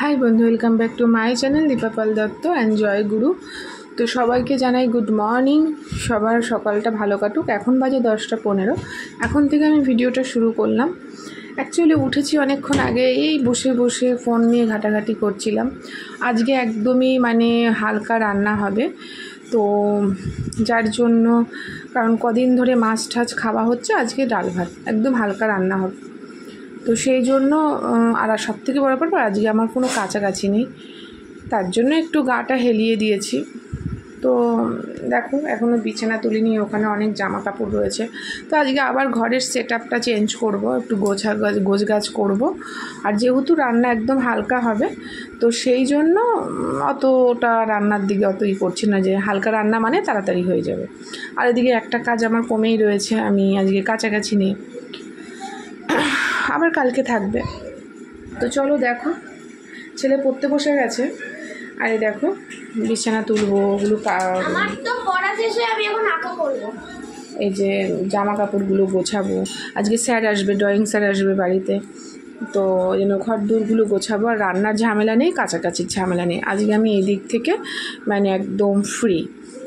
High বন্ধু, welcome back to my channel Dipa Pal Datta and Joy Guru. তো সবাইকে জানাই গুড মর্নিং। সবার সকালটা ভালো কাটুক। এখন বাজে 10:15। এখন থেকে আমি ভিডিওটা শুরু করলাম। অ্যাকচুয়ালি উঠেছি অনেকক্ষণ আগে, এই বসে বসে ফোন নিয়ে ঘাটাঘাটি করছিলাম। আজকে একদমই হালকা রান্না হবে, তো যার জন্য, কারণ কদিন ধরে মাছ টাছ খাওয়া হচ্ছে, আজকে ডাল ভাত একদম হালকা রান্না হবে। তো সেই জন্য আর সবথেকে বড় ব্যাপার, আজকে আমার কোনো কাছাকাছি নেই, তার জন্য একটু গাটা হেলিয়ে দিয়েছি। তো দেখো, এখনও বিছানা তুলিনি, ওখানে অনেক জামা কাপড় রয়েছে। তো আজকে আবার ঘরের সেট আপটা চেঞ্জ করব, একটু গোছগাছ করব। আর যেহেতু রান্না একদম হালকা হবে, তো সেই জন্য অতটা রান্নার দিকে অতই করছি না, যে হালকা রান্না মানে তাড়াতাড়ি হয়ে যাবে। আর এদিকে একটা কাজ আমার কমেই রয়েছে, আমি আজকে কাছাকাছি নেই, আবার কালকে থাকবে। তো চলো, দেখো ছেলে পড়তে বসে গেছে, আর এই দেখো বিছানা তুলবো, ওগুলো এই যে জামা কাপড়গুলো গোছাবো। আজকে স্যার আসবে, ড্রয়িং স্যার আসবে বাড়িতে, তো ওই জন্য ঘর দূরগুলো গোছাবো। আর রান্নার ঝামেলা নেই, কাছাকাছির ঝামেলা নেই, আজকে আমি এই দিক থেকে একদম ফ্রি।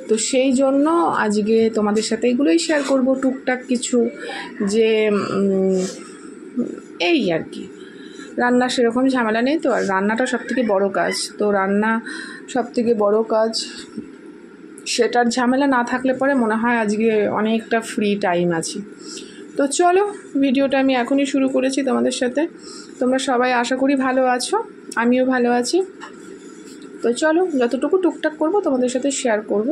তো সেই জন্য আজকে তোমাদের সাথে এগুলোই শেয়ার করব, টুকটাক কিছু, যে এই আর কি। রান্না সেরকম ঝামেলা নেই তো, আর রান্নাটা সবথেকে বড় কাজ। তো রান্না সবথেকে বড় কাজ, সেটার ঝামেলা না থাকলে পরে মনে হয় আজকে অনেকটা ফ্রি টাইম আছে। তো চলো, ভিডিওটা আমি এখনই শুরু করেছি তোমাদের সাথে। তোমরা সবাই আশা করি ভালো আছো, আমিও ভালো আছি। তো চলো, যতটুকু টুকটাক করব তোমাদের সাথে শেয়ার করব।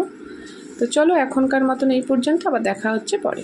তো চলো, এখনকার মতন এই পর্যন্ত, আবার দেখা হচ্ছে পরে।